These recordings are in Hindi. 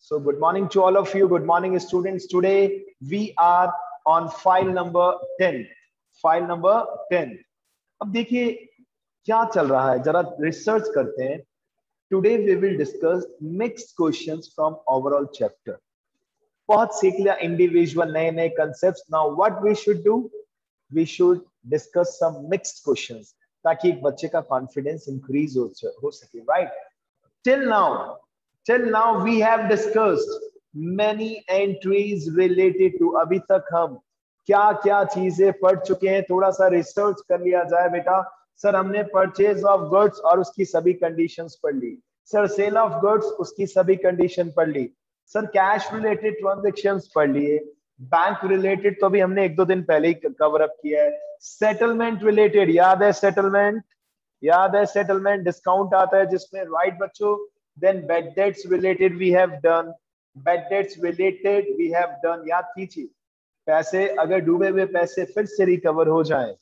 So good morning to all of you. Good morning, students. Today we are on file number 10. File number 10. अब देखिए क्या चल रहा है, जरा रिसर्च करते हैं. Today we will discuss mixed questions from overall chapter. बहुत सीख लिया इंडिविजुअल नए नए concepts. Now what we should do? We should discuss some mixed questions ताकि एक बच्चे का confidence increase हो सके, right? Till now we have discussed many entries related to. अभी तक हम क्या क्या चीजें पढ़ चुके हैं, थोड़ा सा रिसर्च कर लिया जाए बेटा. सर हमने परचेज ऑफ गुड्स और उसकी सभी कंडीशंस पढ़ ली. सर सेल ऑफ गुड्स उसकी सभी कंडीशन पढ़ ली. सर कैश रिलेटेड ट्रांजैक्शंस पढ़ लिए. बैंक रिलेटेड तो भी हमने एक दो दिन पहले ही कवर अप किया है. सेटलमेंट रिलेटेड याद है, सेटलमेंट डिस्काउंट आता है जिसमें, राइट बच्चों. Then bad debts related we have done. याद कीजिए, पैसे अगर डूबे हुए पैसे फिर से रिकवर हो जाएं,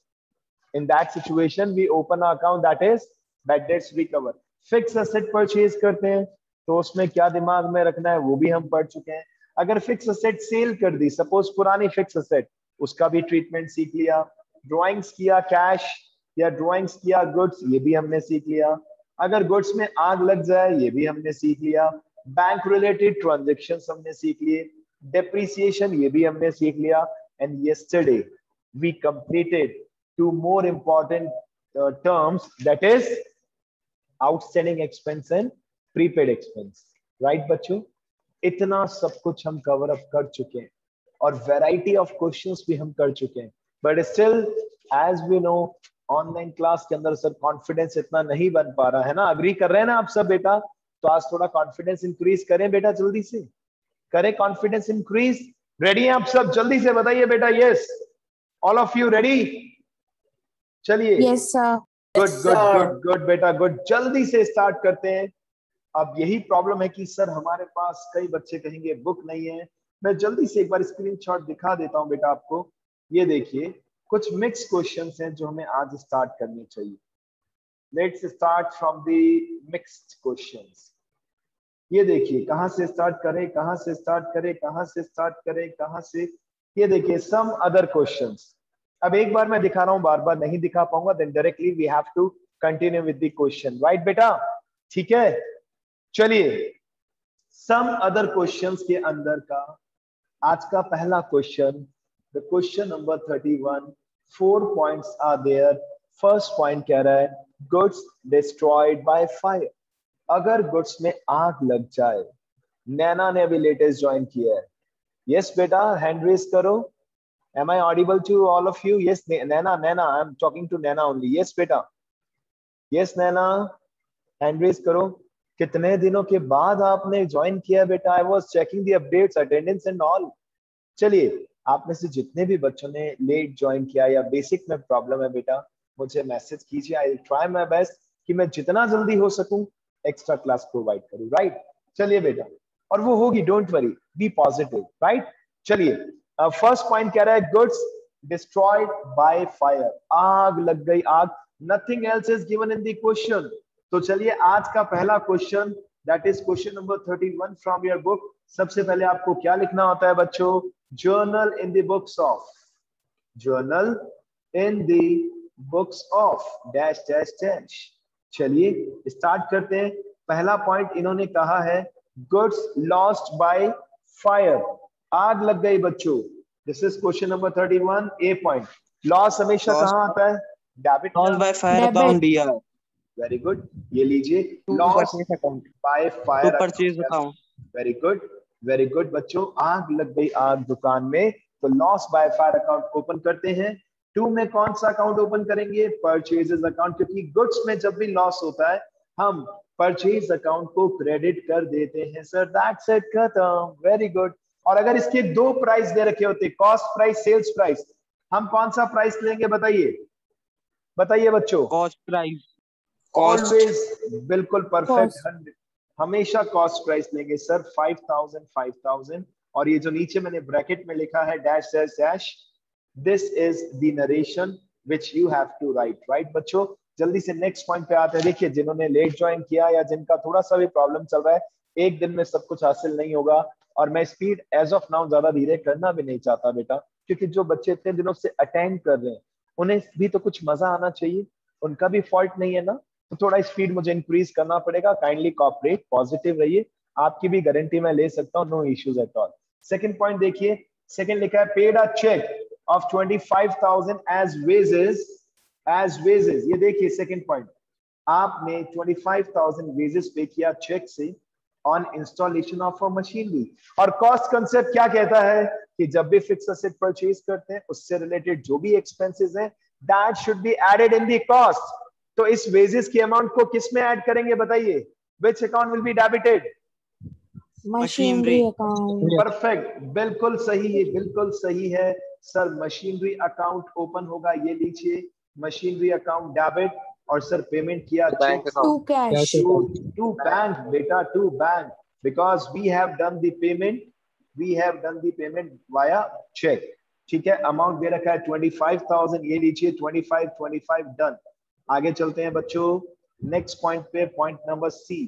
in that situation we open an account, that is bad debts recover. Fix asset purchase करते हैं तो उसमें क्या दिमाग में रखना है वो भी हम पढ़ चुके हैं. अगर फिक्स एसेट सेल कर दी, सपोज पुरानी फिक्स एसेट, उसका भी ट्रीटमेंट सीख लिया. ड्राइंग्स किया कैश या ड्राइंग्स किया गुड्स, ये भी हमने सीख लिया. अगर गुड्स में आग लग जाए ये भी हमने सीख लिया. बैंक रिलेटेड ट्रांजैक्शंस हमने सीख लिए. डेप्रिसिएशन ये भी हमने सीख लिया. And yesterday we completed two more important terms, that is outstanding expense and prepaid expense, right बच्चों. इतना सब कुछ हम कवर अप कर चुके हैं और वैरायटी ऑफ क्वेश्चंस भी हम कर चुके हैं. But still as we know online class के अंदर सर कॉन्फिडेंस इतना नहीं बन पा रहा है ना. अग्री कर रहे हैं ना आप सब बेटा? तो आज थोड़ा कॉन्फिडेंस इंक्रीज करें बेटा, जल्दी से करें कॉन्फिडेंस इंक्रीज. रेडी हैं आप सब? जल्दी से बताइए बेटा. Yes, all of you ready? चलिए. Yes sir. गुड बेटा, गुड. जल्दी से स्टार्ट करते हैं. अब यही प्रॉब्लम है कि सर हमारे पास कई बच्चे कहेंगे बुक नहीं है. मैं जल्दी से एक बार स्क्रीनशॉट दिखा देता हूं बेटा आपको. ये देखिए कुछ मिक्स क्वेश्चंस हैं जो हमें आज स्टार्ट करने चाहिए. Let's start from the mixed questions. ये देखिए कहां से स्टार्ट करें. ये देखिए सम अदर क्वेश्चंस. अब एक बार मैं दिखा रहा हूं, बार बार नहीं दिखा पाऊंगा. Then directly we have to continue with the question, right बेटा? ठीक है, चलिए. सम अदर क्वेश्चंस के अंदर का आज का पहला question, the question number 31. 4 points are there. First point कह रहा है गुड्स डिस्ट्रॉयड बाय फायर. अगर गुड्स में आग लग जाए. नैना ने अभी लेटेस्ट ज्वाइन किया है. यस बेटा, हैंड रेज करो. Am I audible to all of you? Yes, Naina, I'm talking to Naina only. Yes, बेटा. Yes, Naina, hand raise करो. कितने दिनों के बाद आपने ज्वाइन किया बेटा? I was checking the updates, attendance and all. चलिए, आप में से जितने भी बच्चों ने लेट ज्वाइन किया या बेसिक में प्रॉब्लम है बेटा, मुझे मैसेज कीजिए. I will try my best कि मैं जितना जल्दी हो सकूं एक्स्ट्रा क्लास प्रोवाइड करूं, राइट? चलिए बेटा, और वो होगी, don't worry, be positive, right? चलिए, फर्स्ट पॉइंट कह रहा है गुड्स डिस्ट्रॉयड बाय फायर. आग लग गई, आग. Nothing else is given in the question. तो चलिए आज का पहला question, that is question number 31 from your book. सबसे पहले आपको क्या लिखना होता है बच्चों? Journal in the books of. Journal in the books of dash dash dash. चलिए स्टार्ट करते हैं. पहला पॉइंट इन्होंने कहा है गुड्स लॉस्ट बाय फायर. आग लग गई बच्चों. This is question number 31. A point. Loss हमेशा कहां आता है? डेबिट बाय फायर अकाउंट दिया. Very good. ये लीजिए, loss by fire purchase account. Very good बच्चों. आग लग गई, आग दुकान में, तो loss by fire account open करते हैं. 2 में कौन सा अकाउंट ओपन करेंगे? परचेजेस अकाउंट, क्योंकि गुड्स में जब भी लॉस होता है हम परचेज अकाउंट को क्रेडिट कर देते हैं. सर दैट्स इट, खत्म. Very good. और अगर इसके दो प्राइस दे रखे होते, कॉस्ट प्राइस, सेल्स प्राइस, हम कौन सा प्राइस लेंगे? बताइए बच्चों. Cost price. ऑलवेज, बिल्कुल परफेक्ट. हमेशा कॉस्ट प्राइस लेंगे सर. 5000. और ये जो नीचे मैंने ब्रैकेट में लिखा है dash dash dash, this is the narration which you have to write, right बच्चों? जल्दी से नेक्स्ट पॉइंट पे आते हैं। देखिए जिन्होंने लेट ज्वाइन किया या जिनका थोड़ा सा भी प्रॉब्लम चल रहा है, एक दिन में सब कुछ हासिल नहीं होगा, और मैं स्पीड एज ऑफ नाउ ज्यादा धीरे करना भी नहीं चाहता बेटा, क्योंकि जो बच्चे इतने दिनों से अटेंड कर रहे हैं उन्हें भी तो कुछ मजा आना चाहिए, उनका भी फॉल्ट नहीं है ना, तो थोड़ा स्पीड मुझे इंक्रीज करना पड़ेगा। काइंडली कॉपरेट, पॉजिटिव रहिए, आपकी भी गारंटी मैं ले सकता हूँ, no issues at all. Second point देखिए, सेकंड लिखा है paid a cheque of 25,000 as wages, as wages. ये देखिए सेकंड पॉइंट, आपने 25,000 वेजेस पे किया चेक से on installation of a machinery. और कॉस्ट कंसेप्ट क्या कहता है कि जब भी फिक्स एसेट परचेज करते हैं उससे रिलेटेड जो भी एक्सपेंसेस हैं that should be added in the cost. तो इस वेजेस की अमाउंट को किस में ऐड करेंगे बताइए, which account will be debited? Machinery account. Perfect, बिल्कुल सही है, बिल्कुल सही है सर। मशीनरी अकाउंट ओपन होगा, ये लीजिए मशीनरी अकाउंट डेबिट, और सर पेमेंट किया cheque to cash. To bank बेटा, to bank, because we have done the payment, we have done the payment via cheque. ठीक है, अमाउंट दे रखा है 25,000, ये लीजिए 25 डन। आगे चलते हैं बच्चों नेक्स्ट पॉइंट पे, पॉइंट नंबर सी।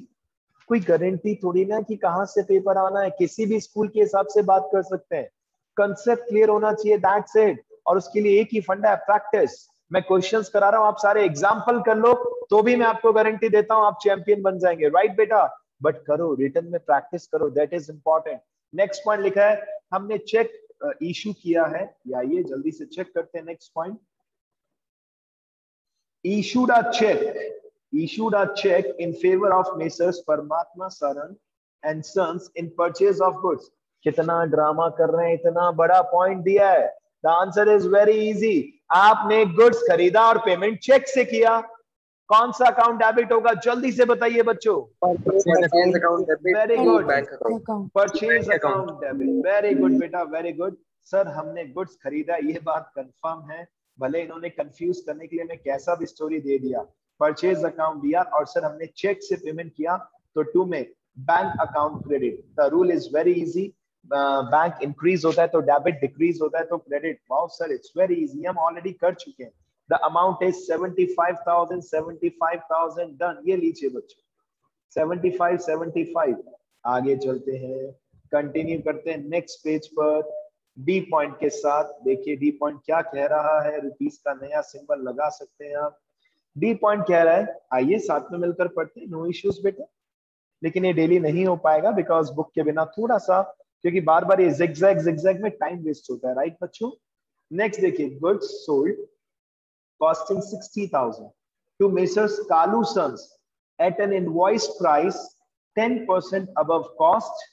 कोई गारंटी थोड़ी ना कि कहां से पेपर आना है, किसी भी स्कूल के हिसाब से बात कर सकते हैं, कंसेप्ट क्लियर होना चाहिए, दैट्स इट। और उसके लिए एक ही फंडा है, प्रैक्टिस। मैं क्वेश्चंस करा रहा हूं, आप सारे एग्जांपल कर लो तो भी मैं आपको गारंटी देता हूं आप चैंपियन बन जाएंगे, राइट बेटा? बट करो, रिटर्न में प्रैक्टिस करो, that is important. Next point लिखा है हमने चेक इशू किया है, या ये जल्दी से चेक करते हैं। Next point, issued a check in favor of Messrs Paramatma Saran and Sons in purchase of goods। कितना ड्रामा कर रहे हैं, इतना बड़ा पॉइंट दिया है। The answer is very easy, आपने गुड्स खरीदा और पेमेंट चेक से किया। कौन सा अकाउंट डेबिट होगा जल्दी से बताइए बच्चों? Very good, purchase account debit, very good बेटा, वेरी गुड। सर हमने गुड्स खरीदा, ये बात कंफर्म है, भले इन्होंने कंफ्यूज करने के लिए मैं कैसा भी स्टोरी दे दिया, परचेज अकाउंट दिया, और सर हमने चेक से पेमेंट किया, तो टू में bank account credit. The rule is very easy, bank increase होता है तो डेबिट, डिक्रीज होता है तो credit. Wow sir, it's very easy, हम ऑलरेडी कर चुके हैं। द अमाउंट इज 75,000 डन, ये लीजिए बच्चों 75। आगे चलते हैं, कंटिन्यू करते हैं नेक्स्ट पेज पर डी पॉइंट के साथ। देखिए डी पॉइंट क्या कह रहा है, रुपीस का नया सिंबल लगा सकते हैं आप। डी पॉइंट कह रहा है, आइए साथ में मिलकर पढ़ते हैं, नो इश्यूज बेटा। लेकिन ये डेली नहीं हो पाएगा बिकॉज बुक के बिना थोड़ा सा, क्योंकि बार बार ये जिगजैग में टाइम वेस्ट होता है, राइट बच्चों? नेक्स्ट देखिए, goods sold costing 60,000 to messrs Kalu sons at an invoice price 10% above cost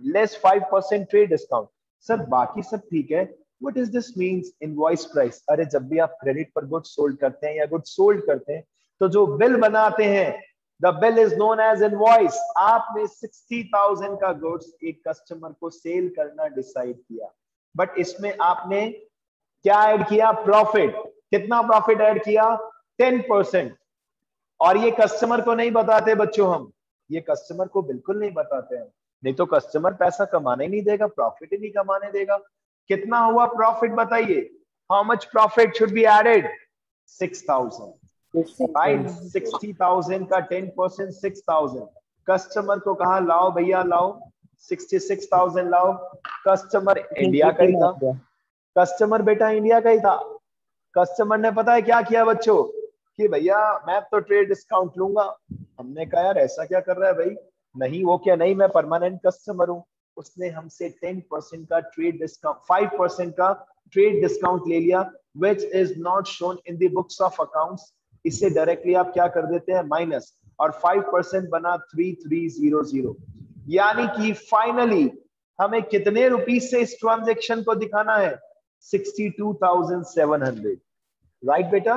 less 5% trade discount. Sir बाकी सब ठीक है, what is this means invoice price? अरे जब भी आप क्रेडिट पर गुड्स सोल्ड करते हैं या गुड्स सोल्ड करते हैं तो जो बिल बनाते हैं, the bill is known as invoice. आपने 60,000 का गुड्स एक कस्टमर को सेल करना डिसाइड किया, बट इसमें आपने क्या ऐड किया? प्रॉफिट। कितना प्रॉफिट ऐड किया? 10%। और ये कस्टमर को नहीं बताते बच्चों, हम ये कस्टमर को बिल्कुल नहीं बताते हैं, नहीं तो कस्टमर पैसा कमाने ही नहीं देगा, प्रॉफिट ही नहीं कमाने देगा। कितना हुआ प्रॉफिट बताइए? How much profit should be added? 6,000, right? 60,000 का 10% 6,000। कस्टमर को कहा लाओ भैया लाओ 66,000 लाओ। कस्टमर इंडिया का ही था, कस्टमर बेटा इंडिया का ही था। कस्टमर ने पता है क्या किया बच्चों, कि भैया मैं तो ट्रेड डिस्काउंट लूंगा। हमने कहा यार ऐसा क्या कर रहा है भाई? नहीं वो क्या, नहीं मैं परमानेंट कस्टमर हूं। उसने हमसे 10% का ट्रेड डिस्काउंट, 5% का ट्रेड डिस्काउंट ले लिया, which is not shown in the books of accounts। इसे डायरेक्टली आप क्या कर देते हैं? माइनस, और 5% बना 3300। यानी कि फाइनली हमें कितने रुपीस से इस ट्रांजेक्शन को दिखाना है? 62,700, राइट बेटा?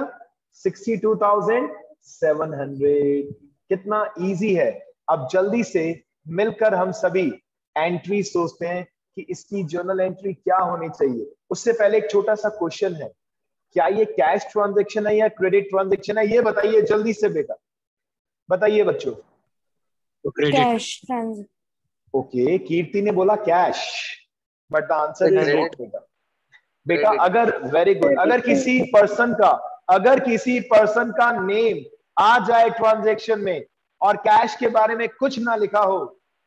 62,700। कितना इजी है। अब जल्दी से मिलकर हम सभी एंट्री सोचते हैं कि इसकी जर्नल एंट्री क्या होनी चाहिए। उससे पहले एक छोटा सा क्वेश्चन है, क्या ये कैश ट्रांजैक्शन है या क्रेडिट ट्रांजैक्शन है? ये बताइए जल्दी से बेटा, बताइए बच्चों। कैश। ओके, कीर्ति ने बोला cash, but the answer is not बेटा। बेटा अगर, वेरी गुड, अगर किसी पर्सन का अगर किसी पर्सन का नेम आ जाए ट्रांजैक्शन में और कैश के बारे में कुछ ना लिखा हो,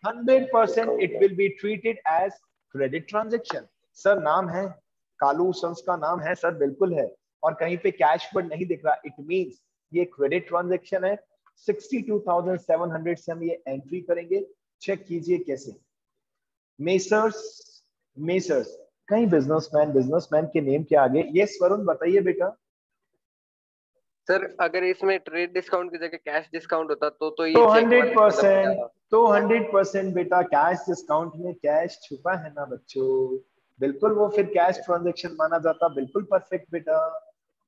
100% it will be treated as credit transaction. Sir नाम है कालू सन्स का नाम है सर, बिल्कुल है, और कहीं पे कैश वर्ड नहीं दिख रहा, इट मींस ये क्रेडिट ट्रांजैक्शन है। 62,700 से हम ये एंट्री करेंगे। चेक कीजिए कैसे। मेसर्स मेसर्स कहीं बिजनेसमैन के नेम के आगे, यस वरुण बताइए बेटा। सर अगर इसमें ट्रेड डिस्काउंट की जगह कैश डिस्काउंट होता तो ये तो चेक वाले 100% मतलब तो 100% बेटा कैश डिस्काउंट में कैश छुपा है ना बच्चों, बिल्कुल वो फिर कैश ट्रांजैक्शन माना जाता। बिल्कुल परफेक्ट बेटा,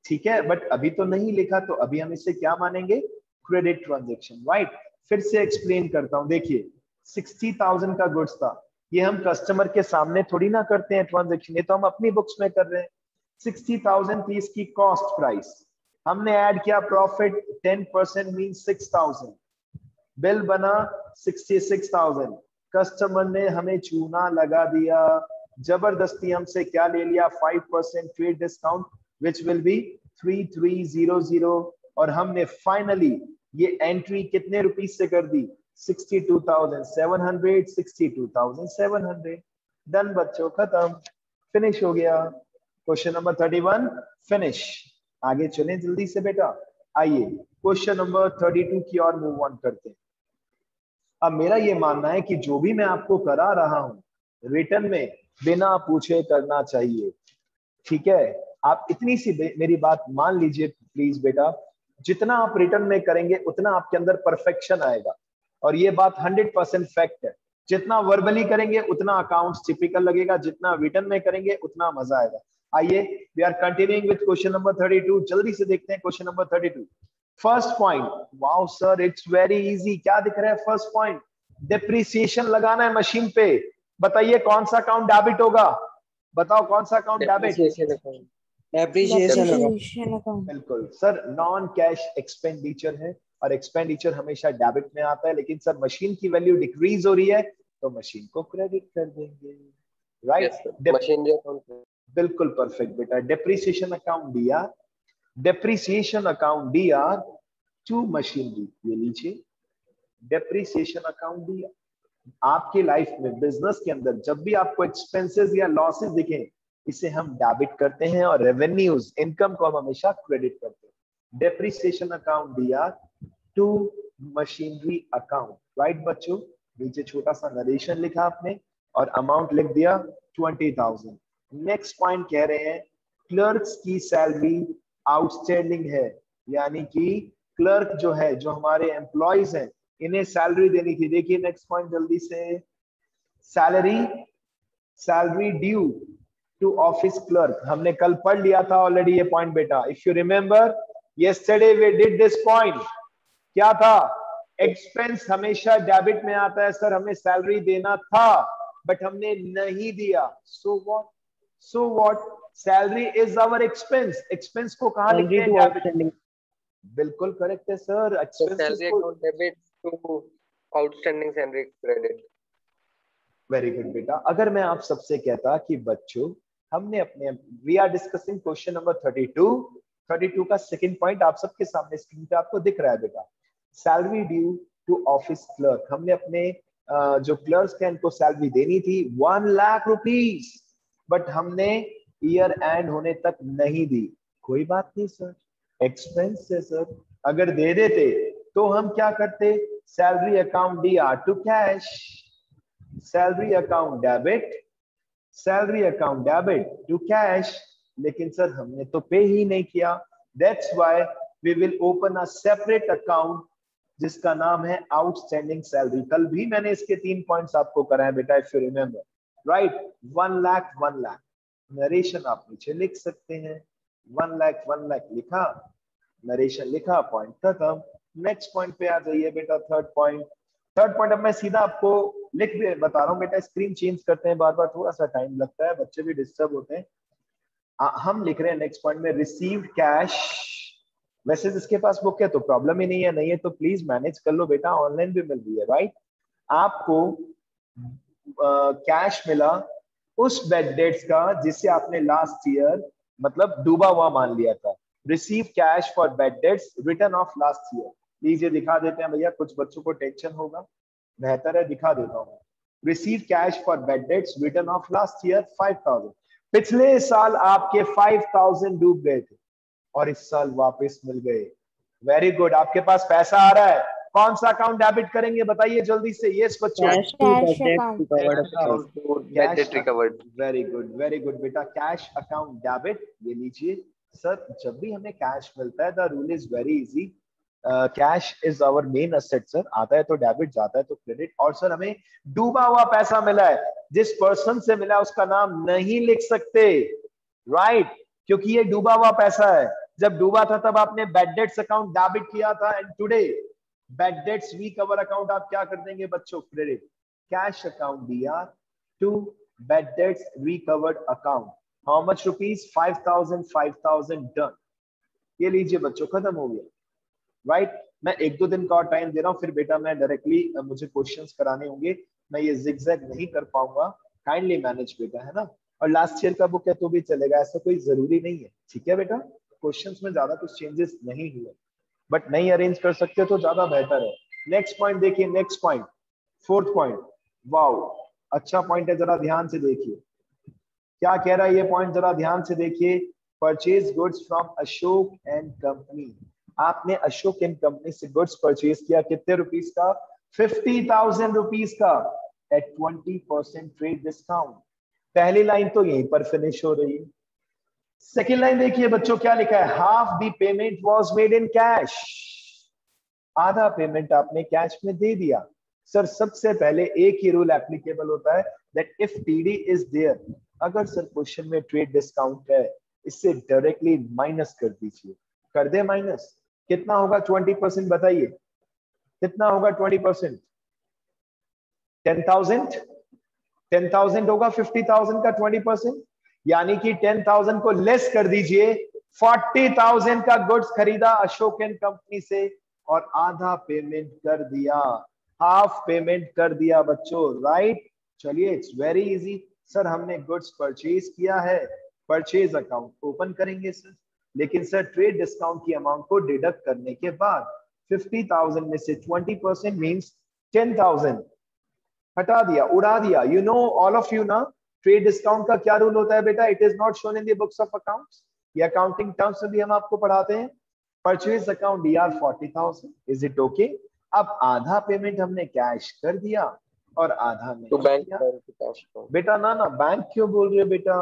ठीक है। बट अभी तो नहीं लिखा, तो अभी हम इसे क्या मानेंगे, क्रेडिट ट्रांजैक्शन, राइट। फिर से एक्सप्लेन करता हूं, देखिए 60,000 का गुड्स था, ये हम कस्टमर के सामने थोड़ी ना करते हैं ट्रांजैक्शन, ये तो हम अपनी बुक्स में कर रहे हैं। 60,000 थी इसकी कॉस्ट प्राइस, हमने ऐड किया प्रॉफिट 10% मीन 6,000, बिल बना 66,000, कस्टमर ने हमें चूना लगा दिया, जबरदस्ती हमसे क्या ले लिया, 5% trade discount which will be 3300, और हमने फाइनली ये एंट्री कितने रुपीस से कर दी, 62,700, 62,700। डन बच्चों, खत्म, फिनिश हो गया। Question number 31 finish. आगे चलें जल्दी से बेटा, आइए क्वेश्चन नंबर 32 की ओर मूव ऑन करते हैं। अब मेरा ये मानना है कि जो भी मैं आपको करा रहा हूं रिटर्न में बिना पूछे करना चाहिए, ठीक है। आप इतनी सी मेरी बात मान लीजिए प्लीज बेटा, जितना आप रिटर्न में करेंगे उतना आपके अंदर परफेक्शन आएगा, और ये बात 100% फैक्ट है। जितना वर्बली करेंगे उतना अकाउंट्स टिपिकल लगेगा, जितना रिटर्न में करेंगे उतना मजा आएगा। आइए we are continuing with question number 32, जल्दी से देखते हैं question number 32। First point, wow sir it's very easy, क्या दिख रहा है फर्स्ट पॉइंट, डिप्रिसिएशन लगाना है मशीन पे। बताइए कौन सा अकाउंट डेबिट होगा, बताओ कौन सा अकाउंट डेबिट, डेप्रिसिएशन अकाउंट। बिल्कुल सर, नॉन कैश एक्सपेंडिचर है, और एक्सपेंडिचर हमेशा डेबिट में आता है, लेकिन सर मशीन की वैल्यू डिक्रीज हो रही है तो मशीन को क्रेडिट कर देंगे, राइट। मशीनरी अकाउंट, बिल्कुल परफेक्ट बेटा। डेप्रिसिएशन अकाउंट दिया, डेप्रिसिएशन अकाउंट दिया टू मशीनरी, ये लीजिए डेप्रिसिएशन अकाउंट दिया। आपके लाइफ में बिजनेस के अंदर जब भी आपको एक्सपेंसेस या लॉसेस दिखे, इसे हम डेबिट करते हैं, और रेवेन्यूज इनकम को हम हमेशा क्रेडिट करते हैं। डेप्रिसिएशन अकाउंट दिया टू मशीनरी अकाउंट, राइट बच्चों। नीचे छोटा सा नरेशन लिखा आपने और अमाउंट लिख दिया 20,000। नेक्स्ट पॉइंट कह रहे हैं क्लर्क्स की सैलरी आउटस्टैंडिंग है, यानी कि क्लर्क जो है, जो हमारे एम्प्लॉयज हैं, इन्हें सैलरी देनी थी। देखिए नेक्स्ट पॉइंट जल्दी से, salary due to office clerk, हमने कल पढ़ लिया था ऑलरेडी ये पॉइंट बेटा, if you remember yesterday we did this point. क्या था, एक्सपेंस हमेशा डेबिट में आता है सर, हमें सैलरी देना था बट हमने नहीं दिया, so what, salary is our expense, expense को कहां लिखते हैं, डेबिट। बिल्कुल करेक्ट है सर, एक्सपेंसेस को debit to outstanding salary credit. Very good बेटा। अगर मैं आप सबसे कहता कि बच्चों हमने अपने, we are discussing question number 32 का सेकंड पॉइंट आप सबके सामने स्क्रीन पे आपको दिख रहा है बेटा, salary due to office clerk, हमने अपने जो क्लर्क्स हैं इनको सैलरी देनी थी 1 लाख रुपीस, बट हमने ईयर एंड होने तक नहीं दी। कोई बात नहीं सर, एक्सपेंस है सर, अगर दे देते तो हम क्या करते, सैलरी अकाउंट दिया to cash, salary account debit, salary account debit to cash, लेकिन सर हमने तो पे ही नहीं किया। That's why we will open a separate account जिसका नाम है आउटस्टैंडिंग सैलरी। कल भी मैंने इसके 3 पॉइंट्स आपको कराए बेटा, if you remember, right. 1 lakh 1 lakh, narration आप नीचे लिख सकते हैं, 1 लाख लिखा, नरेशन लिखा, पॉइंट खत्म। नेक्स्ट पॉइंट पे आ जाइए बेटा, थर्ड पॉइंट। अब मैं सीधा आपको लिख बता रहा हूँ बेटा, स्क्रीन चेंज करते हैं बार बार, थोड़ा सा टाइम लगता है, बच्चे भी डिस्टर्ब होते हैं। हम लिख रहे हैं नेक्स्ट पॉइंट में रिसीव्ड कैश, वैसे जिसके पास बुक है तो प्रॉब्लम ही नहीं है, नहीं है तो प्लीज मैनेज कर लो बेटा, ऑनलाइन भी मिल रही है, राइट। आपको कैश मिला उस बेड डेट्स का जिसे आपने लास्ट ईयर मतलब डूबा हुआ मान लिया था, receive cash for bad debts return of last year. लीजिए दिखा देते हैं भैया, कुछ बच्चों को टेंशन होगा, बेहतर है दिखा देता हूँ। Receive cash for bad debts return of last year 5000। पिछले साल आपके 5000 डूब गए थे और इस साल वापस मिल गए। वेरी गुड, आपके पास पैसा आ रहा है। कौन सा अकाउंट डेबिट करेंगे बताइए जल्दी से। यस बच्चों, cash to cash debt account. Recovered. Bad debt recovered. Very good बेटा, कैश अकाउंट डेबिट। ये लीजिए सर, जब भी हमें कैश मिलता है the rule is very easy. Cash is our main asset sir. आता है तो डेबिट, जाता है तो क्रेडिट। और सर हमें डूबा हुआ पैसा मिला है, जिस पर्सन से मिला है उसका नाम नहीं लिख सकते, राइट? क्योंकि ये डूबा हुआ पैसा है। जब डूबा था तब आपने बैड डेट्स अकाउंट डेबिट किया था, and today bad debts recover account आप क्या कर देंगे बच्चों? क्रेडिट। कैश अकाउंट दिया to bad debts recovered account. How much rupees? 5000 5000 done. ये लीजिए बच्चों, खत्म हो गया, राइट? मैं एक दो दिन का और टाइम दे रहा हूँ, फिर बेटा मैं डायरेक्टली मुझे क्वेश्चंस कराने होंगे, मैं ये जिगजैग नहीं कर पाऊंगा, काइंडली मैनेज बेटा, है ना? और लास्ट ईयर का बुक है तो भी चलेगा, ऐसा कोई जरूरी नहीं है, ठीक है बेटा? क्वेश्चंस में ज्यादा कुछ चेंजेस नहीं हुए, बट नहीं अरेंज कर सकते तो ज्यादा बेहतर है। नेक्स्ट पॉइंट देखिए, next point, fourth point. Wow, अच्छा पॉइंट है, जरा ध्यान से देखिए क्या कह रहा है ये पॉइंट, जरा ध्यान से देखिए। Purchase goods from Ashok and company. आपने अशोक एंड कंपनी से गुड्स परचेज किया, कितने रुपीस का? 50,000 रुपीस का, एट 20% ट्रेड डिस्काउंट। पहली लाइन तो यहीं पर फिनिश हो रही है। सेकेंड लाइन देखिए बच्चों क्या लिखा है, half the payment was made in cash. आधा पेमेंट आपने कैश में दे दिया। सर सबसे पहले एक ही रूल एप्लीकेबल होता है, that if TD is there, अगर सर क्वेश्चन में ट्रेड डिस्काउंट है, इससे डायरेक्टली माइनस कर दीजिए। कर दे माइनस, कितना होगा? 20%। बताइए कितना होगा 20%? 10,000। 10,000 होगा 50,000 का 20%, यानी कि 10,000 को लेस कर दीजिए। 40,000 का गुड्स खरीदा अशोक एंड कंपनी से और आधा पेमेंट कर दिया, हाफ पेमेंट कर दिया बच्चों, राइट? चलिए इट्स वेरी इजी। सर हमने गुड्स परचेज किया है, परचेज अकाउंट ओपन करेंगे सर, लेकिन सर ट्रेड डिस्काउंट की अमाउंट को डिडक्ट करने के बाद 50,000 में से 20% मींस 10,000 हटा दिया, उड़ा दिया। You know all of you ना, ट्रेड डिस्काउंट का क्या रूल होता है बेटा? It is not shown in the books of accounts. ये अकाउंटिंग टर्म्स में भी हम आपको पढ़ाते हैं। Purchase account DR 40,000, is it okay? अब आधा पेमेंट हमने कैश कर दिया और आधा नहीं तो बैंक किया। कैश बेटा ना ना, बैंक क्यों बोल रहे हो बेटा?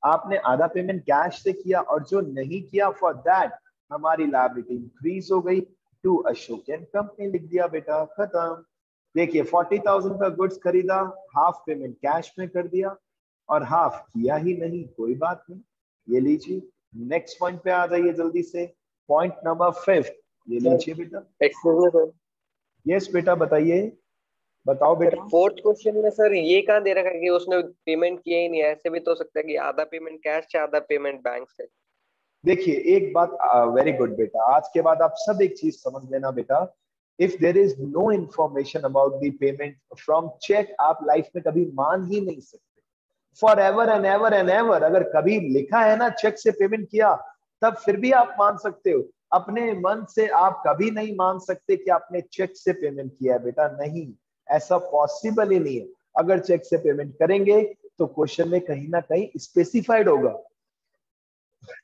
आपने आधा पेमेंट कैश से किया और जो नहीं किया फॉर दैट हमारी लायबिलिटी इंक्रीज हो गई, टू अशोक एंड कंपनी लिख दिया बेटा, खत्म। देखिए 40,000 का गुड्स खरीदा, हाफ पेमेंट कैश में कर दिया और हाफ किया ही नहीं, कोई बात नहीं। ये लीजिए, नेक्स्ट पॉइंट पे आ जाइए जल्दी से, पॉइंट नंबर 5। ये लीजिए बेटा। Excuse me sir. यस बेटा बताइए, बताओ बेटा। फोर्थ क्वेश्चन में सर ये कहाँ दे रखा है कि उसने पेमेंट किया ही नहीं है? ऐसे भी तो हो सकता है कि आधा पेमेंट कैश से आधा पेमेंट बैंक से। देखिए एक बात, वेरी गुड बेटा, आज के बाद आप सब एक चीज समझ लेना बेटा, if there is no information about the payment from cheque, आप लाइफ में कभी मान ही नहीं सकते। For ever and ever and ever, अगर कभी लिखा है ना चेक से पेमेंट किया, तब फिर भी आप मान सकते हो। अपने मन से आप कभी नहीं मान सकते कि आपने चेक से पेमेंट किया है बेटा, नहीं, ऐसा पॉसिबल ही नहीं है। अगर चेक से पेमेंट करेंगे तो क्वेश्चन में कहीं ना कहीं स्पेसिफाइड होगा,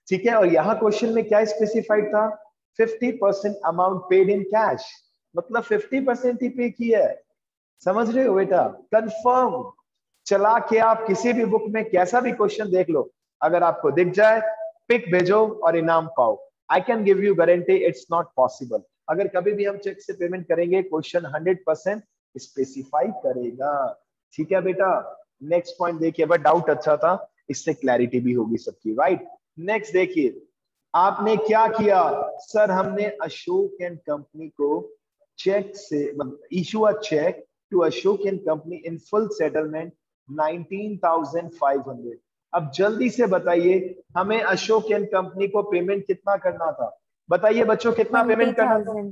ठीक है? और यहाँ क्वेश्चन में क्या स्पेसिफाइड था? 50% अमाउंट पेड इन कैश, मतलब 50% ही पे किया है। समझ रहे हो बेटा? कंफर्म। चला के आप किसी भी बुक में कैसा भी क्वेश्चन देख लो, अगर आपको दिख जाए पिक भेजो और इनाम पाओ। I can give you guarantee it's not possible. अगर कभी भी हम चेक से पेमेंट करेंगे, क्वेश्चन 100% स्पेसिफाई करेगा, ठीक है बेटा? नेक्स्ट पॉइंट देखिए, बट डाउट अच्छा था, इससे क्लैरिटी भी होगी सबकी, राइट? नेक्स्ट देखिए, आपने क्या किया? सर हमने अशोक एंड कंपनी को चेक से, issue a cheque to Ashok and company in full settlement 19,500। अब जल्दी से बताइए, हमें अशोक एंड कंपनी को पेमेंट कितना करना था? बताइए बच्चों, कितना पेमेंट करना था? 20,000।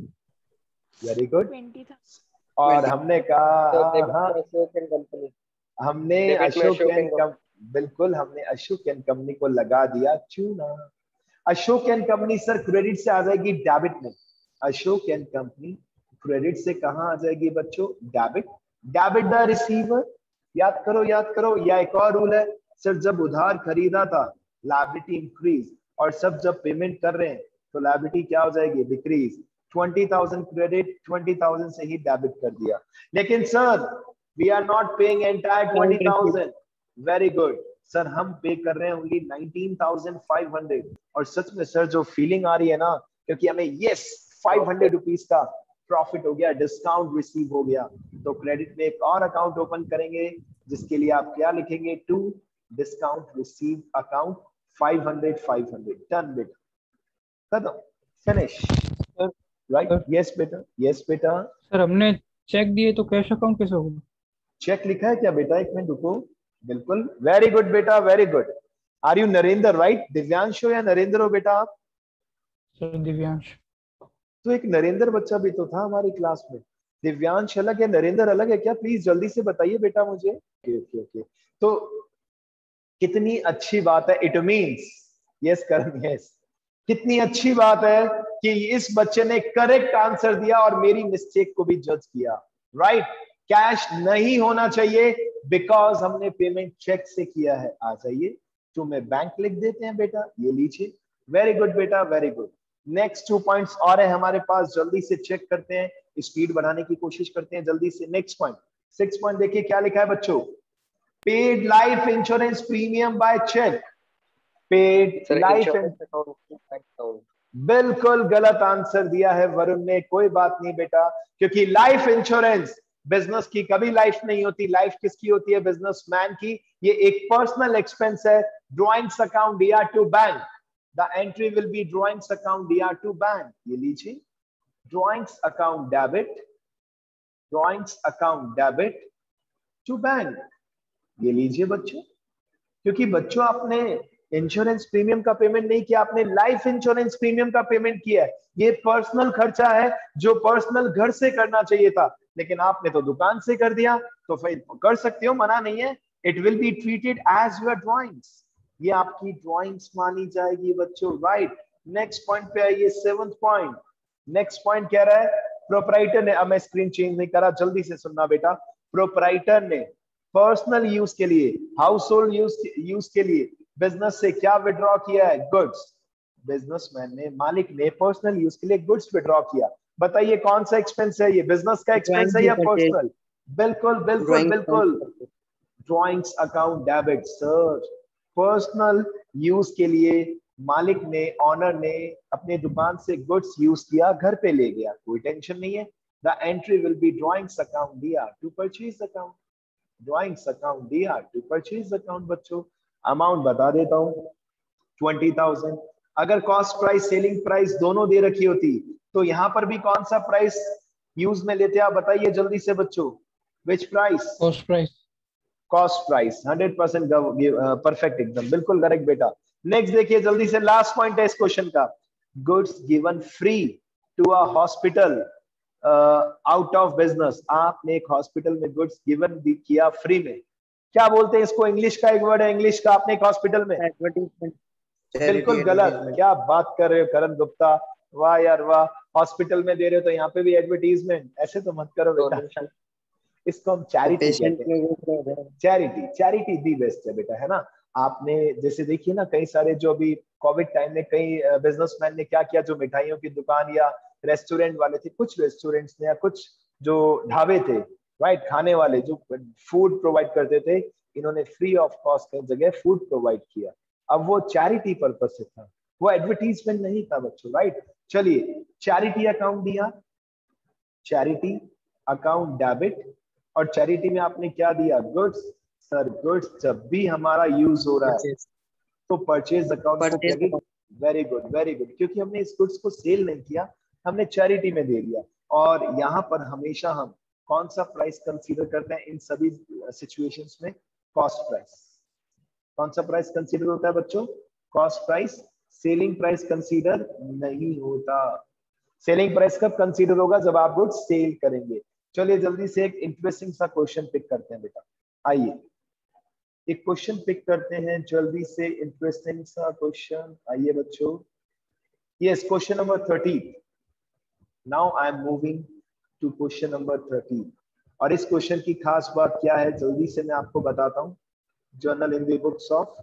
Very good. 20,000। और हमने कहा हाँ, अशोक एंड कंपनी, हमने डेबिट में अशोक अशोक एंड एंड बिल्कुल, हमने अशोक एंड कंपनी को लगा दिया चूना। Ashok and company sir credit से आ जाएगी डेबिट में। अशोक एंड कंपनी क्रेडिट से कहां आ जाएगी बच्चों? डेबिट। डेबिट द रिसीवर, याद करो याद करो। या एक और रूल है सर, जब उधार खरीदा था लायबिलिटी इंक्रीज, और सब जब पेमेंट कर रहे हैं तो लायबिलिटी क्या हो जाएगी? डिक्रीज। 20,000 क्रेडिट, 20,000 से ही डेबिट कर दिया। लेकिन sir we are not paying entire 20,000। Very good sir, हम पे कर रहे हैं ओनली 19,500। और सच में सर जो फीलिंग आ रही है ना, क्योंकि हमें यस 500 रुपीज का प्रॉफिट हो गया, डिस्काउंट रिसीव हो गया, तो क्रेडिट में एक और अकाउंट ओपन करेंगे जिसके लिए आप क्या लिखेंगे? To discount receive account 500 500। Done बेटा, खत्म, फिनिश। राइट, यस बेटा, यस बेटा। सर हमने चेक दिए तो कैश अकाउंट कैसे होगा? चेक लिखा है क्या बेटा? एक मिनट रुको। बिल्कुल, वेरी गुड बेटा, very good. Are you Narendra? Right, Divyansh हो या नरेंद्र हो बेटा आप? सर दिव्यांश। तो एक नरेंद्र बच्चा भी तो था हमारी क्लास में। दिव्यांश अलग है, नरेंद्र अलग है क्या? प्लीज जल्दी से बताइए बेटा मुझे। Okay okay okay. तो कितनी अच्छी बात है, it means yes Karan, yes, कितनी अच्छी बात है कि इस बच्चे ने करेक्ट आंसर दिया और मेरी मिस्टेक को भी जज किया। राइट, कैश नहीं होना चाहिए बिकॉज हमने पेमेंट चेक से किया है। आ जाइए, तो मैं बैंक लिख देते हैं बेटा, ये लीजिए। वेरी गुड बेटा, वेरी गुड। नेक्स्ट 2 पॉइंट्स और है हमारे पास, जल्दी से चेक करते हैं, स्पीड बढ़ाने की कोशिश करते हैं जल्दी से। नेक्स्ट पॉइंट, 6 पॉइंट देखिए क्या लिखा है बच्चों। Paid life insurance premium by cheque. Paid life, account. बिल्कुल गलत आंसर दिया है वरुण ने। कोई बात नहीं बेटा, क्योंकि लाइफ इंश्योरेंस बिजनेस की कभी लाइफ नहीं होती। लाइफ किसकी होती है? बिजनेसमैन की। ये एक पर्सनल एक्सपेंस है। Drawings account DR to bank, the entry will be drawings account DR to bank. ये लीजिए, drawings account debit, drawings account debit to bank. ये लीजिए बच्चों, क्योंकि बच्चों आपने इंश्योरेंस प्रीमियम का पेमेंट नहीं किया, आपने लाइफ इंश्योरेंस प्रीमियम का पेमेंट किया है। ये पर्सनल खर्चा है जो पर्सनल घर से करना चाहिए था, लेकिन आपने तो दुकान से कर दिया, तो फिर कर सकते हो, मना नहीं है। It will be treated as your drawings, ये आपकी ड्रॉइंग्स मानी जाएगी बच्चों। राइट, नेक्स्ट पॉइंट पे आइए, 7th पॉइंट। नेक्स्ट पॉइंट कह रहा है प्रोपराइटर ने, अब मैं स्क्रीन चेंज नहीं करा, जल्दी से सुनना बेटा। प्रोपराइटर ने पर्सनल यूज के लिए, हाउस होल्ड यूज के लिए बिजनेस से क्या विड्रॉ किया है? गुड्स। बिजनेसमैन ने, मालिक ने पर्सनल यूज के लिए गुड्स विड्रॉ किया। बताइए कौन सा एक्सपेंस है ये? बिजनेस का एक्सपेंस है या पर्सनल? बिल्कुल बिल्कुल बिल्कुल, drawings account debit sir. Personal use के लिए मालिक ने, ऑनर ने अपने दुकान से गुड्स यूज किया, घर पे ले गया, कोई टेंशन नहीं है। The entry will be drawings account DR to purchase account, drawings account DR to purchase account. बच्चों अमाउंट बता देता हूं, 20,000। अगर कॉस्ट प्राइस सेलिंग प्राइस दोनों दे रखी होती तो यहां पर भी कौन सा प्राइस यूज में लेते? आप बताइए जल्दी से बच्चों, which price? Cost price. Cost price, 100% perfect, एकदम बिल्कुल करेक्ट बेटा। नेक्स्ट देखिए जल्दी से, लास्ट पॉइंट है इस क्वेश्चन का। Goods given free to a hospital out of business. आपने एक हॉस्पिटल में गुड्स गिवन भी किया फ्री में, क्या बोलते हैं इसको? इंग्लिश का एक वर्ड है, इंग्लिश का। आपने एक हॉस्पिटल में, एडवर्टाइजमेंट। बिल्कुल गलत। क्या बात कर रहे हो करण गुप्ता, वाह यार वाह। हॉस्पिटल में दे रहे हो तो यहाँ पे भी एडवर्टीजमेंट, ऐसे तो मत करो बेटा। इसको हम चैरिटी कहते हैं। चैरिटी, चैरिटी दी बेस्ट है बेटा, है ना। आपने जैसे देखिए ना, कई सारे जो अभी कोविड टाइम में कई बिजनेसमैन ने क्या किया, जो मिठाइयों की दुकान या रेस्टोरेंट वाले थे, कुछ रेस्टोरेंट्स ने या कुछ जो ढाबे थे, राइट, खाने वाले जो फूड प्रोवाइड करते थे, इन्होंने फ्री ऑफ कॉस्ट कई जगह फूड प्रोवाइड किया। अब वो चैरिटी पर्पज से था, वो एडवर्टीजमेंट नहीं था बच्चों। राइट, चलिए, चैरिटी अकाउंट दिया, चैरिटी अकाउंट डेबिट, और चैरिटी में आपने क्या दिया? गुड्स। सर गुड्स जब भी हमारा यूज हो रहा है तो परचेज अकाउंट को credit. Very good very good, क्योंकि हमने इस गुड्स को सेल नहीं किया, हमने चैरिटी में दे दिया। और यहाँ पर हमेशा हम कौन सा प्राइस कंसीडर करते हैं इन सभी सिचुएशंस में? Cost price. कौन सा प्राइस कंसीडर होता है बच्चों? Cost price. Selling price consider नहीं होता। सेलिंग प्राइस कब कंसीडर होगा? जब आप गुड्स सेल करेंगे। चलिए जल्दी से एक इंटरेस्टिंग सा क्वेश्चन पिक करते हैं बेटा, आइए एक क्वेश्चन पिक करते हैं जल्दी से, इंटरेस्टिंग सा क्वेश्चन। आइए बच्चों, Yes, question number 30. Now I am moving to question number 30. और इस क्वेश्चन की खास बात क्या है जल्दी से मैं आपको बताता हूँ. Journal in the books of.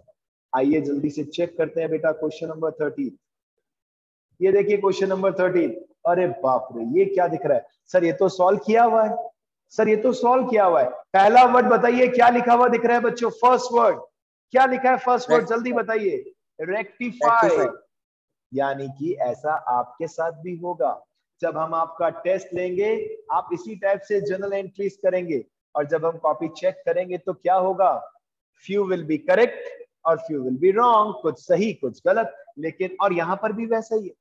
आइए जल्दी से चेक करते हैं बेटा क्वेश्चन नंबर 30. ये देखिए क्वेश्चन नंबर 30. अरे बाप रे, ये क्या दिख रहा है सर? ये तो सॉल्व किया हुआ है सर, ये तो सॉल्व किया हुआ है. पहला वर्ड बताइए क्या लिखा हुआ दिख रहा है बच्चों? फर्स्ट वर्ड क्या लिखा है? फर्स्ट वर्ड जल्दी बताइए. रेक्टिफाई. यानी कि ऐसा आपके साथ भी होगा. जब हम आपका टेस्ट लेंगे आप इसी टाइप से जर्नल एंट्रीज करेंगे और जब हम कॉपी चेक करेंगे तो क्या होगा? फ्यू विल बी करेक्ट और फ्यू विल बी रॉन्ग. कुछ सही कुछ गलत. लेकिन और यहां पर भी वैसा ही है.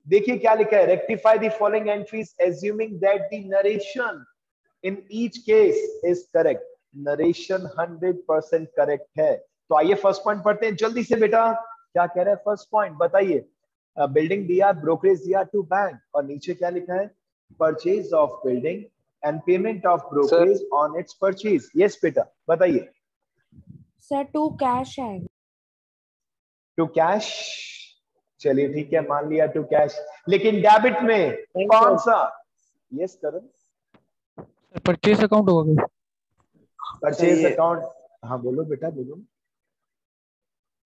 देखिए क्या लिखा है? Rectify the following entries assuming that the narration in each case is correct. Narration 100% correct है. तो आइए फर्स्ट पॉइंट पढ़ते हैं जल्दी से बेटा. क्या कह रहे हैं फर्स्ट पॉइंट बताइए? बिल्डिंग दिया, ब्रोकरेज दिया टू बैंक और नीचे क्या लिखा है? Purchase of building and payment of brokerage on its purchase. Yes बेटा बताइए. सर टू कैश है. To cash. चलिए ठीक है मान लिया टू कैश. लेकिन डेबिट में कौन सा? यस करण. परचेज अकाउंट होगा. Purchase account. हाँ बोलो बेटा बोलो.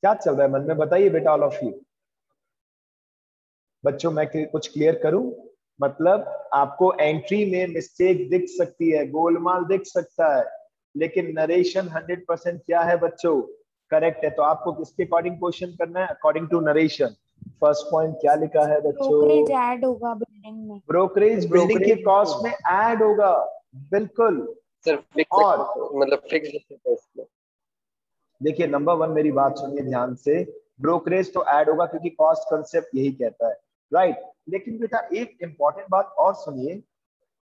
क्या चल रहा है मन में बताइए बेटा ऑल ऑफ यू. बच्चों मैं कुछ क्लियर करूं? मतलब आपको एंट्री में मिस्टेक दिख सकती है, गोलमाल दिख सकता है, लेकिन नरेशन 100% क्या है बच्चों? करेक्ट है. तो आपको किसके अकॉर्डिंग क्वेश्चन करना है? According to narration. First point क्या लिखा है बच्चों? ब्रोकरेज ऐड होगा बिल्डिंग में. ब्रोकरेज बिल्डिंग के कॉस्ट में ऐड होगा. बिल्कुल. सर और मतलब फिक्स. देखिए नंबर 1 मेरी बात सुनिए ध्यान से. ब्रोकरेज तो ऐड होगा क्योंकि कॉस्ट कंसेप्ट यही कहता है. राइट. लेकिन बेटा एक इंपॉर्टेंट बात और सुनिए.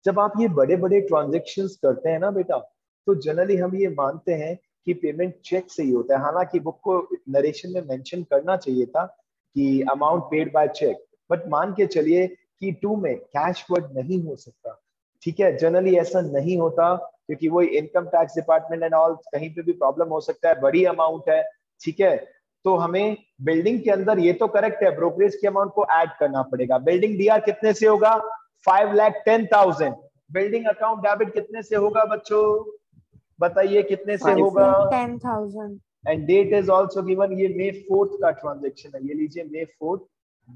जब आप ये बड़े बड़े ट्रांजेक्शन्स करते हैं ना बेटा, तो जनरली हम ये मानते हैं कि पेमेंट चेक से ही होता है. हालांकि बुक को नरेशन में मेंशन करना चाहिए था कि amount paid by cheque, but मान के चलिए कि 2 में कैश वर्ड नहीं हो सकता. ठीक है, जनरली ऐसा नहीं होता क्योंकि वो income tax department and all कहीं पे भी प्रॉब्लम हो सकता है, बड़ी अमाउंट है. ठीक है, तो हमें बिल्डिंग के अंदर ये तो करेक्ट है ब्रोकरेज के अमाउंट को ऐड करना पड़ेगा. बिल्डिंग डीआर कितने से होगा? 5,10,000. बिल्डिंग अकाउंट डेबिट कितने से होगा बच्चों? बताइए कितने से होगा? 10,000. And date is also given. ये May 4th का ट्रांजैक्शन है. ये लीजिए May 4th.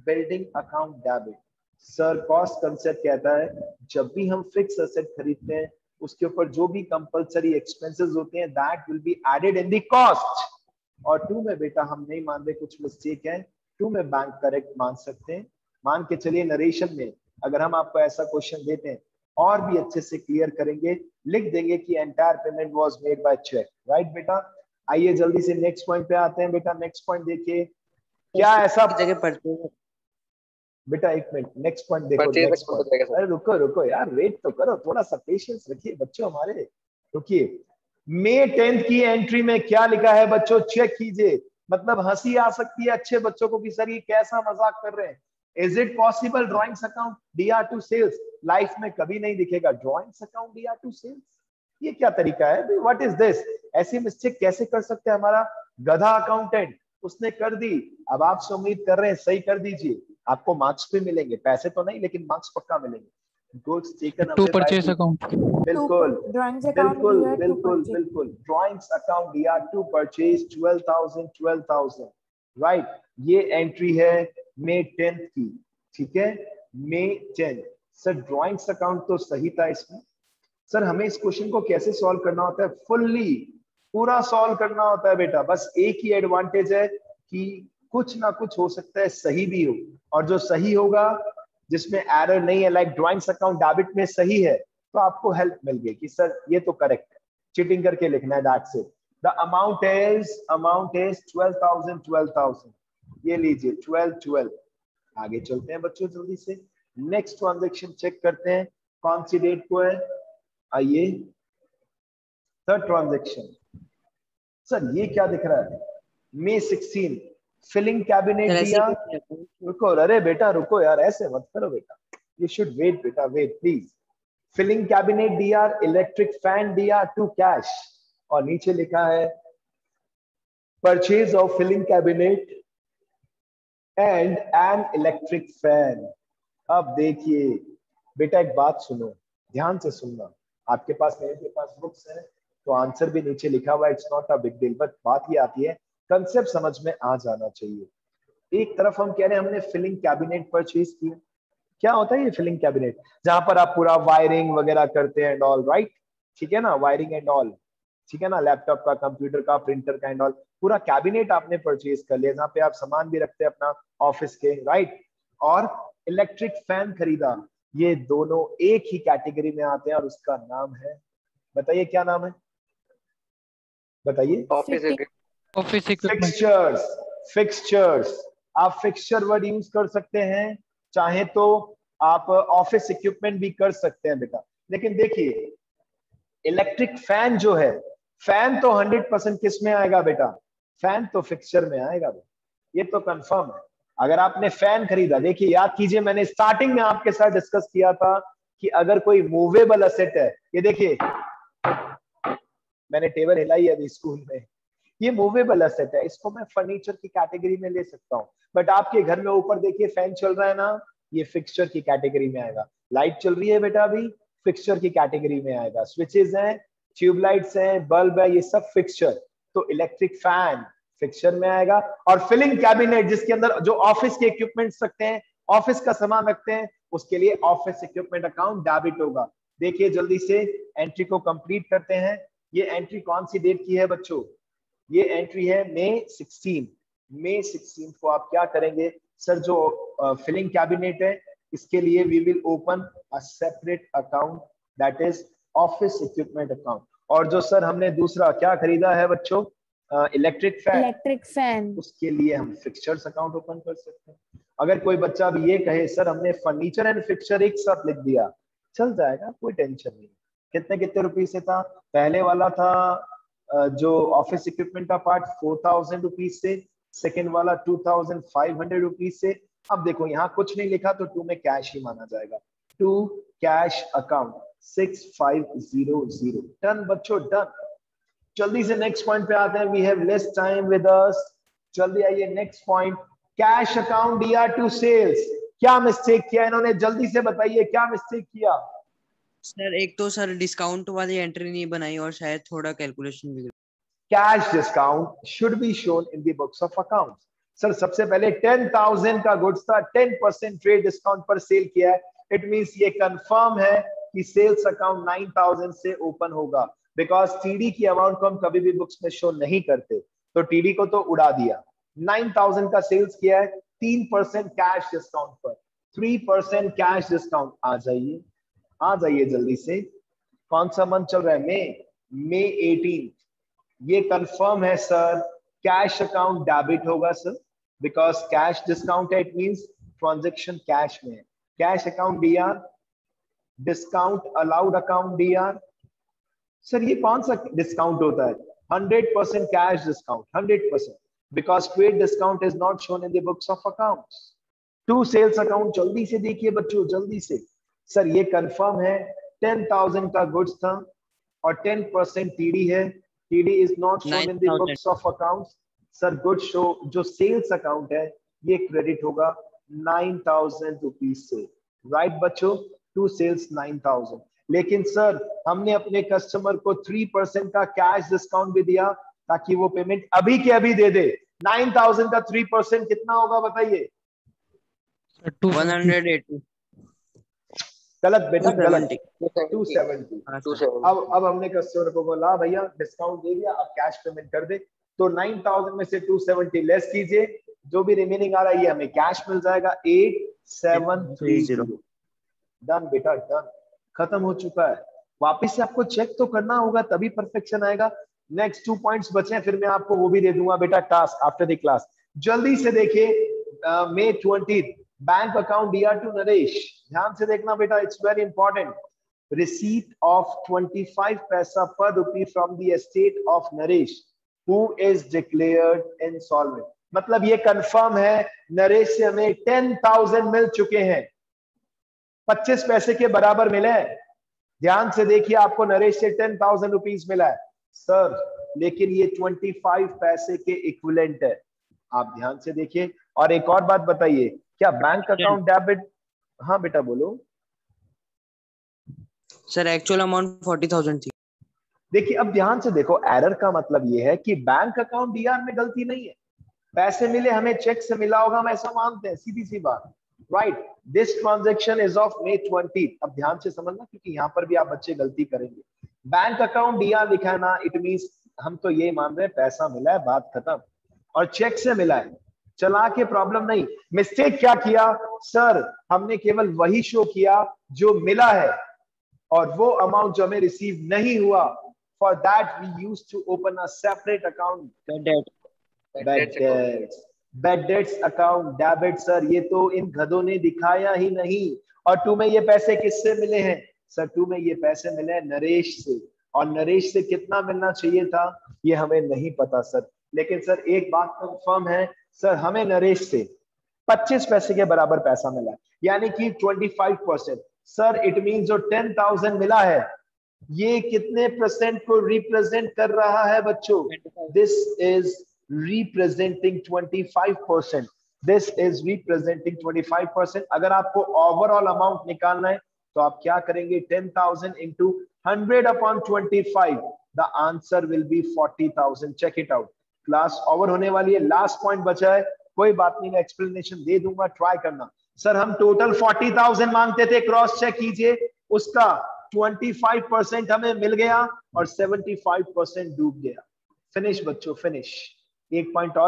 Building account debit. Sir cost concept कहता है जब भी हम फिक्स एसेट खरीदते हैं उसके ऊपर जो भी कंपलसरी एक्सपेंसेस होते हैं that will be added in the cost. और 2 में बेटा हम नहीं मान रहे कुछ मिस्टेक है. 2 में बैंक करेक्ट मान सकते हैं. मान के चलिए नरेशन में अगर हम आपको ऐसा क्वेश्चन देते हैं और भी अच्छे से क्लियर करेंगे, लिख देंगे कि entire payment was made by cheque. Right बेटा. आइए जल्दी से नेक्स्ट पॉइंट पे आते हैं बेटा. नेक्स्ट पॉइंट देखिए. क्या ऐसा जगह परचेज बेटा एक मिनट. नेक्स्ट पॉइंट देखो. Next point. अरे रुको रुको यार, वेट तो करो, थोड़ा सा पेशेंस रखिए बच्चों हमारे. रुकिए. May 10th की एंट्री में क्या लिखा है बच्चों? चेक कीजिए. मतलब हंसी आ सकती है अच्छे बच्चों को कि सर ये कैसा मजाक कर रहे हैं. Is it possible drawings account DR to sales? Life में कभी नहीं दिखेगा drawings account DR to sales. ये क्या तरीका है? What is this? ऐसी मिस्टेक कैसे कर सकते हैं हमारा गधा अकाउंटेंट? उसने कर दी. अब आपसे उम्मीद कर रहे हैं सही कर दीजिए, आपको मार्क्स भी मिलेंगे, पैसे तो नहीं लेकिन मार्क्स पक्का मिलेंगे. Goods taken to away by. Purchase account. बिल्कुल ड्राइंग्स अकाउंट बिल्कुल दिया to बिल्कुल purchase. बिल्कुल. ड्रॉइंग्स अकाउंट दिया टू परचेज 12,000. राइट. ये एंट्री है May 10th की. ठीक है, May 10th. Sir drawings account तो सही था इसमें. सर हमें इस क्वेश्चन को कैसे सॉल्व करना होता है? फुल्ली पूरा सॉल्व करना होता है बेटा. बस एक ही एडवांटेज है कि कुछ ना कुछ हो सकता है सही भी हो, और जो सही होगा जिसमें एरर नहीं है, लाइक ड्रॉइंग्स अकाउंट डेबिट में सही है, तो आपको हेल्प मिल गई कि सर ये तो करेक्ट है. चीटिंग करके लिखना है. That's it. The amount is 12,000. ये लीजिए 12. आगे चलते हैं बच्चों जल्दी से. नेक्स्ट ट्रांजैक्शन चेक करते हैं कौन सी डेट को है. आइए थर्ड ट्रांजैक्शन. सर ये क्या दिख रहा है? May 16. फिलिंग कैबिनेट दिया. रुको, अरे बेटा रुको यार, ऐसे मत करो बेटा. यू शुड वेट बेटा, वेट प्लीज. फिलिंग कैबिनेट दिया, इलेक्ट्रिक फैन दिया टू कैश, और नीचे लिखा है purchase of filing cabinet and an electric fan. अब देखिए बेटा एक बात सुनो, ध्यान से सुनना। आपके पास, मेरे के पास बुक्स है तो आंसर भी नीचे लिखा हुआ है, it's not a big deal, but बात ये आती है कंसेप्ट समझ में आ जाना चाहिए। एक तरफ हम कह रहे हैं हमने फिलिंग कैबिनेट परचेज किया। क्या होता है ये फिलिंग कैबिनेट? जहां पर आप पूरा वायरिंग वगैरह करते हैं एंड ऑल, राइट? ठीक है ना, वायरिंग एंड ऑल, ठीक है ना, लैपटॉप का, कंप्यूटर का, प्रिंटर का एंड ऑल, पूरा कैबिनेट आपने परचेज कर लिया जहां पे आप सामान भी रखते हैं अपना ऑफिस के, राइट? और इलेक्ट्रिक फैन खरीदा। ये दोनों एक ही कैटेगरी में आते हैं और उसका नाम है, बताइए क्या नाम है, बताइए। Office office equipment. Fixtures, fixtures. आप फिक्सचर वर्ड यूज कर सकते हैं, चाहे तो आप ऑफिस इक्विपमेंट भी कर सकते हैं बेटा। लेकिन देखिए इलेक्ट्रिक फैन जो है, फैन तो 100% किस में आएगा बेटा? फैन तो फिक्सचर में आएगा बेटा, ये तो कंफर्म है। अगर आपने फैन खरीदा, देखिए याद कीजिए मैंने स्टार्टिंग में आपके साथ डिस्कस किया था कि अगर कोई मूवेबल असेट है, ये देखिए मैंने टेबल हिलाई है अभी स्कूल में, ये मूवेबल असेट है, इसको मैं फर्नीचर की कैटेगरी में ले सकता हूँ। बट आपके घर में ऊपर देखिए फैन चल रहा है ना, ये फिक्सचर की कैटेगरी में आएगा। लाइट चल रही है बेटा अभी, फिक्सचर की कैटेगरी में आएगा। स्विचेस हैं, ट्यूबलाइट्स हैं, बल्ब है, ये सब फिक्सचर। तो इलेक्ट्रिक फैन फिक्सचर में आएगा। और फिलिंग कैबिनेट जिसके अंदर जो ऑफिस के इक्विपमेंट्स रखते हैं, ऑफिस का सामान रखते हैं, उसके लिए ऑफिस इक्विपमेंट अकाउंट डेबिट होगा। देखिए जल्दी से एंट्री को कंप्लीट करते हैं। ये एंट्री कौन सी डेट की है बच्चों? ये एंट्री है मई 16। मई 16 को आप क्या करेंगे सर? जो फिलिंग कैबिनेट है इसके लिए we will open a separate account, that is office equipment account. और जो सर हमने दूसरा क्या खरीदा है बच्चों, इलेक्ट्रिक फैन, उसके लिए हम फिक्सचर्स अकाउंट ओपन कर सकते हैं। अगर कोई बच्चा भी ये कहे सर हमने फर्नीचर एंड फिक्सचर एक साथ लिख दिया, चल जाएगा, कोई टेंशन नहीं। कितने कितने रुपीज से था? पहले वाला था जो ऑफिस इक्विपमेंट का पार्ट 4000 रुपीज से, सेकेंड वाला 2500 रुपीज से। अब देखो यहाँ कुछ नहीं लिखा तो टू में कैश ही माना जाएगा। To cash account 6500। डन बच्चों, डन। जल्दी से नेक्स्ट पॉइंट पे आते हैं, we have less time with us. जल्दी आइए next point, cash account DR to sales. क्या मिस्टेक किया इन्होंने? जल्दी से बताइए क्या मिस्टेक किया सर? एक तो सर डिस्काउंट वाली एंट्री नहीं बनाई और शायद थोड़ा कैलकुलेशन भी। Cash discount should be shown in the books of accounts. Sir सबसे पहले 10,000 का गुड्स था, 10% ट्रेड डिस्काउंट पर सेल किया है। इट मींस ये कंफर्म है कि सेल्स अकाउंट 9,000 से ओपन होगा, बिकॉज टीडी की अमाउंट को हम कभी भी बुक्स में शो नहीं करते, तो टीडी को तो उड़ा दिया। 9,000 का सेल्स किया है, 3% कैश डिस्काउंट पर, 3% कैश डिस्काउंट। आ जाइए, आ जाइए जल्दी से। कौन सा मंथ चल रहा है? मई 18। ये कंफर्म है सर, कैश अकाउंट डेबिट होगा सर, बिकॉज कैश डिस्काउंट है, इट मींस ट्रांजैक्शन कैश में है। Cash account DR, discount allowed account DR. Sir ये कौन सा डिस्काउंट होता है? 100% cash discount, 100%, because trade discount is not shown in the books of accounts. To sales account जल्दी से देखिए बच्चों, जल्दी से। सर ये कंफर्म है, 10,000 का गुड्स था और 10% टीडी है। TD is not shown in the books of accounts. Sir good show, जो सेल्स अकाउंट है ये क्रेडिट होगा 9,000 रुपीज से, राइट बच्चों? To sales 9,000। लेकिन सर हमने अपने कस्टमर को 3% का कैश डिस्काउंट भी दिया ताकि वो पेमेंट अभी के अभी दे दे। 9,000 का 3% कितना होगा बताइए? 180। गलत बेटा, गलत। 270। 270। अब हमने कस्टमर को बोला भैया डिस्काउंट दे दिया, अब कैश पेमेंट कर दे, तो 9,000 में से 270 लेस कीजिए, जो भी रिमेनिंग आ रहा है ये हमें कैश मिल जाएगा, 8730। डन बेटा, डन, खत्म हो चुका है। वापिस से आपको चेक तो करना होगा तभी परफेक्शन आएगा। नेक्स्ट 2 पॉइंट्स बचे हैं, फिर मैं आपको वो भी दे दूंगा बेटा टास्क आफ्टर द क्लास। जल्दी से देखिए, May 20 bank account DR to Naresh. ध्यान से देखना बेटा, it's very important. Receipt of 25 paisa per rupee from the estate of Naresh who is declared insolvent. मतलब ये कंफर्म है नरेश से हमें 10,000 मिल चुके हैं, 25 पैसे के बराबर मिले। ध्यान से देखिए, आपको नरेश से 10,000 रुपीज मिला है सर, लेकिन ये 25 पैसे के इक्विवेलेंट है। आप ध्यान से देखिए, और एक और बात बताइए, क्या बैंक अकाउंट डेबिट? हाँ बेटा बोलो। सर एक्चुअल अमाउंट 40,000 थी। देखिए अब ध्यान से देखो, एरर का मतलब ये है कि बैंक अकाउंट डीआर में गलती नहीं है, पैसे मिले हमें चेक से मिला होगा, हम ऐसा मानते हैं, सीधी सी बात, right. This transaction is of May 20। अब ध्यान से समझना क्योंकि यहां पर भी आप बच्चे गलती करेंगे। बैंक अकाउंट डीआर लिखा है ना, इट मींस हम तो ये मान रहे हैं पैसा मिला है, बात खत्म, और चेक से मिला है, चला के प्रॉब्लम नहीं। मिस्टेक क्या किया सर, हमने केवल वही शो किया जो मिला है, और वो अमाउंट जो हमें रिसीव नहीं हुआ, for that we used to open a separate account, bad debts account debit. Sir ये तो इन गधों ने दिखाया ही नहीं। और तुम्हें ये पैसे किससे मिले हैं सर? तुम्हें ये पैसे मिले हैं नरेश से, और नरेश से कितना मिलना चाहिए था ये हमें नहीं पता सर। लेकिन सर एक बात कंफर्म है सर, हमें नरेश से 25 पैसे के बराबर पैसा मिला है, यानी कि 25%। सर इट मीन जो 10,000 मिला है ये कितने परसेंट को रिप्रेजेंट कर रहा है बच्चों? This is representing 25%। This is representing 25%। अगर आपको ओवरऑल अमाउंट निकालना है तो आप क्या करेंगे? 10,000 into 100/25, the answer will be 40,000। Check it out. Class over होने वाली है, लास्ट पॉइंट बचा है, कोई बात नहीं मैं एक्सप्लेनेशन दे दूंगा, ट्राई करना। सर हम टोटल 40,000 मांगते थे, क्रॉस चेक कीजिए, उसका 25% हमें मिल गया और 75% डूब गया। फिनिश बच्चों, फिनिश। एक पॉइंट और